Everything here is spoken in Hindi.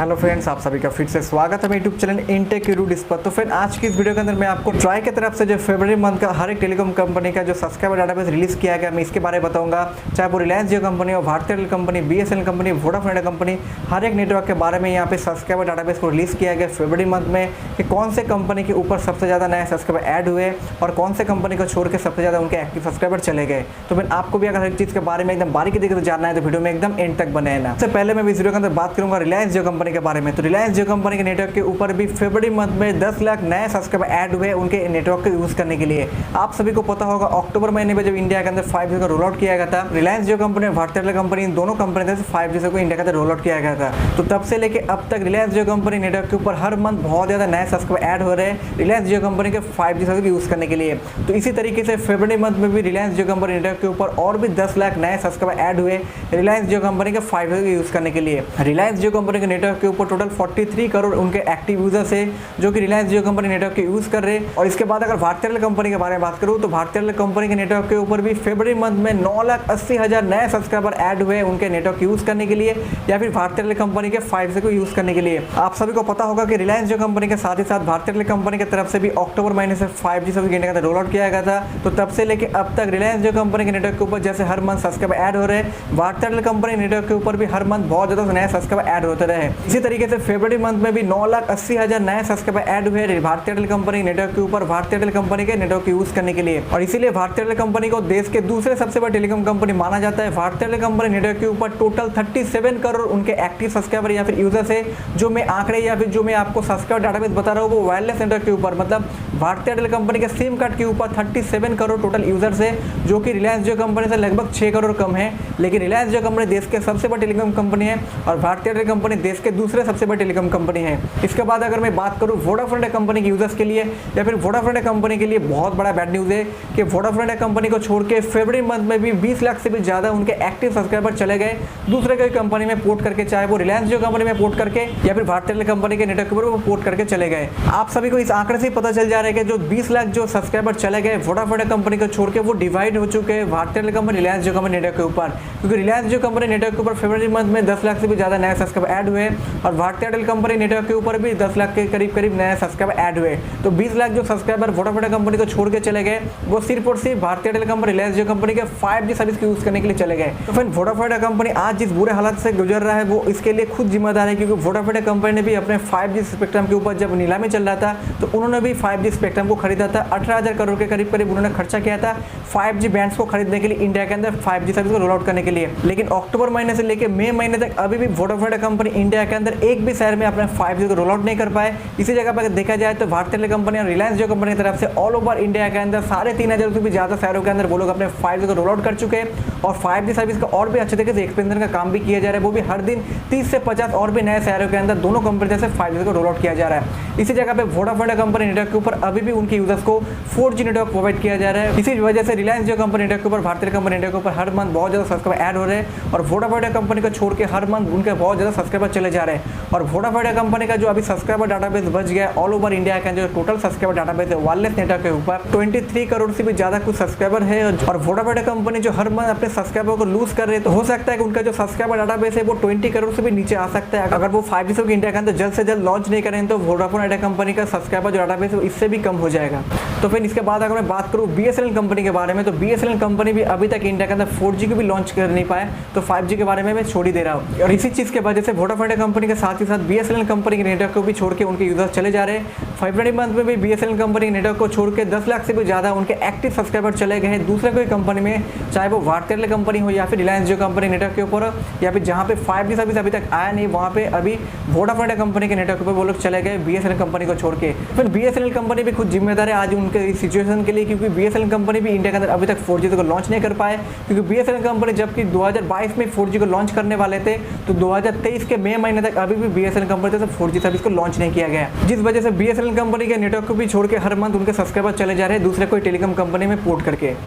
हेलो फ्रेंड्स, आप सभी का फिर से स्वागत है मेरे यूट्यूब चैनल इनटेक रूट्स पर। तो फ्रेंड, आज की इस वीडियो के अंदर मैं आपको ट्राई की तरफ से जो फरवरी मंथ का हर एक टेलीकॉम कंपनी का जो सब्सक्राइबर डाटाबेस रिलीज किया गया, मैं इसके बारे में बताऊंगा। चाहे वो रिलायंस जियो कंपनी हो, भारतीय Airtel company, BSNL company, Vodafone India company, हर एक नेटवर्क के बारे में यहाँ पे सब्सक्राइबर डाटाबेस को रिलीज किया गया फरवरी मंथ में कि कौन से कंपनी के ऊपर सबसे ज़्यादा नए सब्सक्राइबर ऐड हुए और कौन से कंपनी को छोड़ के सबसे ज़्यादा उनके एक्टिव सब्सक्राइबर चले गए। तो फिर आपको भी अगर हर चीज़ के बारे में एकदम बारीकी देखकर जानना है तो वीडियो में एकदम एंड तक बने रहना। सबसे पहले मैं इस वीडियो के अंदर बात करूंगा रिलायंस जियो कंपनी के बारे में। तो रिलायंस जियो कंपनी के नेटवर्क के ऊपर भी फरवरी मंथ में 10 लाख नए सब्सक्राइबर ऐड हुए उनके नेटवर्क को यूज करने के लिए। आप सभी को पता होगा अक्टूबर महीने में जब इंडिया के अंदर 5G का रोल आउट किया गया था, रिलायंस जियो कंपनी और भारतीय एयरटेल कंपनी इन दोनों कंपनी से 5G को इंडिया के अंदर रोल आउट किया गया था। तो तब से लेके अब तक रिलायंस जियो कंपनी नेटवर्क के ऊपर हर मंथ बहुत ज़्यादा नए सब्सक्राइबर ऐड हो रहे हैं रिलायंस जियो कंपनी के 5G सर्विस यूज करने के लिए। तो इसी तरीके से फरवरी मंथ में भी रिलायंस जियो कंपनी नेटवर्क के ऊपर और भी 10 लाख नए सब्सक्राइबर ऐड हुए रिलायंस जियो कंपनी के 5G यूज करने के लिए। रिलायंस जियो कंपनी के नेटवर्क के ऊपर टोटल 43 करोड़ उनके एक्टिव यूजर्स है जो कि रिलायंस जियो कंपनी नेटवर्क के यूज कर रहे हैं। और इसके बाद अगर भारतीय एयरटेल कंपनी के बारे में बात करूं तो भारतीय एयरटेल कंपनी के नेटवर्क के ऊपर भी फरवरी मंथ में 9,80,000 नए सब्सक्राइबर ऐड हुए उनके नेटवर्क यूज करने के लिए या फिर भारतीय एयरटेल कंपनी के 5G को यूज करने के लिए। आप सभी को पता होगा कि रिलायंस जियो कंपनी के साथ ही साथ भारतीय एयरटेल कंपनी की तरफ से भी अक्टूबर महीने से 5G सर्विस इंडिया के अंदर रोल आउट किया गया था। तो तब से लेकर अब तक रिलायंस जियो कंपनी के नेटवर्क के ऊपर जैसे हर मंथ सब्सक्राइबर ऐड हो रहे हैं, भारतीय एयरटेल कंपनी नेटवर्क के ऊपर भी हर मंथ बहुत ज्यादा नए सब्सक्राइबर ऐड होते रहे। इसी तरीके से फरवरी मंथ में भी 9,80,000 नए सब्सक्राइबर ऐड हुए भारतीय एयरटेल कंपनी नेटवर्क के ऊपर भारतीय एयरटेल कंपनी के नेटवर्क यूज करने के लिए। और इसीलिए भारतीय एयरटेल कंपनी को देश के दूसरे सबसे बड़े टेलीकॉम कंपनी माना जाता है। भारतीय एयरटेल कंपनी नेटवर्क के ऊपर टोटल 37 करोड़ उनके एक्टिव सब्सक्राइबर या फिर यूजर्स है। जो मैं आंकड़े या फिर जो मैं आपको सब्सक्राइबर डाटाबेस बता रहा हूँ वो वायरलेस नेटवर्क के ऊपर मतलब भारतीय एयरटेल कंपनी के सिम कार्ड के ऊपर 37 करोड़ टोटल यूजर्स है, जो कि रिलायंस जियो कंपनी से लगभग 6 करोड़ कम है। लेकिन रिलायंस जियो कंपनी देश के सबसे बड़ी टेलीकॉम कंपनी है और भारतीय एयरटेल कंपनी देश के दूसरे सबसे बड़ी टेलीकॉम कंपनी है। इसके बाद अगर मैं बात करूँ वोडाफोन इंडिया कंपनी के यूजर्स के लिए या फिर वोडाफोन इंडिया कंपनी के लिए बहुत बड़ा बैड न्यूज़ है कि वोडाफोन इंडिया कंपनी को छोड़ के फरवरी मंथ में भी 20 लाख से भी ज़्यादा उनके एक्टिव सब्सक्राइबर चले गए दूसरे कोई कंपनी में पोर्ट करके, चाहे वो रिलायंस जियो कंपनी में पोर्ट करके या फिर भारतीय एयरटेल कंपनी के नेटवर्क पर वो पोर्ट करके चले गए। आप सभी को इस आंकड़े से पता चल जा रहा है कि जो 20 लाख जो सब्सक्राइबर चले गए वोडाफोन इंडिया कंपनी को छोड़ के वो डिवाइड हो चुके हैं भारतीय एयरटेल कंपनी रिलायंस जियो कंपनी नेटवर्क के ऊपर, क्योंकि रिलायंस जियो कंपनी नेटवर्क के ऊपर फरवरी मंथ में 10 लाख से भी ज़्यादा नए सब्सक्राइबर ऐड हुए और भारतीय एयरटेल कंपनी नेटवर्क के ऊपर भी 10 लाख के करीब नए सब्सक्राइबर ऐड हुए। तो 20 लाख जो सब्सक्राइबर वोडाफोन कंपनी को छोड़ के चले गए वो सिर्फ और सिर्फ भारतीय एयरटेल कंपनी रिलायंस जियो कंपनी के 5G सर्विस को यूज करने के लिए चले गए। तो फिर वोडाफोन कंपनी आज जिस बुरे हालात से गुजर रहा है वो इसके लिए खुद जिम्मेदार है, क्योंकि वोडाफोन कंपनी ने भी अपने 5G स्पेक्ट्रम के ऊपर जब नीलामी चल रहा था तो उन्होंने भी 5G स्पेक्ट्रम को खरीदा था। 18,000 करोड़ के करीब उन्होंने खर्चा किया था 5G बैंड्स को खरीदने के लिए इंडिया के अंदर 5G सर्विस को रोल आउट करने के लिए। लेकिन अक्टूबर महीने से लेकर मई महीने तक अभी भी वोडाफोन कंपनी इंडिया के अंदर एक भी शहर में अपने 5G को रोल आउट नहीं कर पाए। इसी जगह पर देखा जाए तो भारतीय एयरटेल कंपनी और रिलायंस जियो कंपनी की तरफ से ऑल ओवर इंडिया के अंदर 3,500 से भी ज़्यादा शहरों के अंदर वो लोग अपने 5G को रोल आउट कर चुके हैं और 5G सर्विस का और भी अच्छे तरीके से एक्सपेंशन का काम भी किया जा रहा है। वो भी हर दिन 30 से 50 और भी नए शहरों के अंदर दोनों कंपनी से 5G को रोल आउट किया जा रहा है। इसी जगह पे वोडाफोन कंपनी नेटवर्क के ऊपर अभी भी उनके यूजर्स को 4G नेटवर्क प्रोवाइड किया जा रहा है। इसी वजह से रिलायंस जियो कंपनी नेटवर्क के ऊपर भारतीय कंपनी नेटवर्क के ऊपर हर मंथ बहुत ज़्यादा सब्सक्राइबर ऐड हो रहे हैं और वोडाफोन कंपनी को छोड़ के हर मंथ उनके बहुत ज़्यादा सब्सक्राइबर चले जा रहे हैं। और वोडाफोन कंपनी का जो अभी सब्सक्राइबर डाटाबेस बच गया है ऑल ओवर इंडिया का जो टोटल सब्सक्राइबर डाटाबेस है वायरलेस नेटवर्क के ऊपर 23 करोड़ से भी ज़्यादा कुछ सब्सक्राइबर है। और वोडाफोन कंपनी जो हर मंथ अपने सब्सक्राइबर को लूज कर रहे हैं तो हो सकता है कि उनका जो सब्सक्राइबर डाटाबेस है वो 20 करोड़ से भी नीचे आ सकता है अगर वो 5G सर्विस इंडिया के अंदर जल्द से जल्द लॉन्च नहीं करें तो वोडाफोन इंडिया कंपनी का सब्सक्राइबर जो डाटाबेस है इससे भी कम हो जाएगा। तो फिर इसके बाद अगर मैं बात करूँ BSNL कंपनी के बारे में तो BSNL कंपनी भी अभी तक इंडिया के अंदर 4G को भी लॉन्च कर नहीं पाया, तो 5G के बारे में मैं छोड़ ही दे रहा हूँ। और इसी चीज़ की वजह से वोडाफोन इंडिया कंपनी के साथ ही साथ BSNL कंपनी के नेटवर्क को भी छोड़ के उनके यूजर्स चले जा रहे हैं। फरवरी मंथ में भी BSNL कंपनी के नेटवर्क को छोड़ के 10 लाख से भी ज़्यादा उनके एक्टिव सब्सक्राइबर चले गए हैं दूसरे कोई कंपनी में, चाहे वो भारतीय एयरटेल कंपनी हो या फिर रिलायंस जियो कंपनी नेटवर्क के ऊपर या फिर जहाँ पे 5G सर्विस अभी तक आया नहीं वहाँ पे अभी वोडाफोन इंडिया कंपनी के नेटवर्क पर वो लोग चले गए BSNL कंपनी को छोड़ के। फिर BSNL कंपनी भी खुद जिम्मेदार है आज उनके सिचुएशन के लिए, क्योंकि BSNL कंपनी भी इंडिया के अंदर अभी तक 4G को लॉन्च नहीं कर पाए, क्योंकि BSNL कंपनी जबकि 2022 में 4G को लॉन्च करने वाले थे तो 2023 के मई महीने तक अभी भी BSNL कंपनी से 4G सर्विस को लॉन्च नहीं किया गया, जिस वजह से BSNL कंपनी के नेटवर्क को भी छोड़ के हर मंथ उनके सब्सक्राइबर चले जा रहे हैं दूसरे कोई टेलीकॉम कंपनी में पोर्ट करके।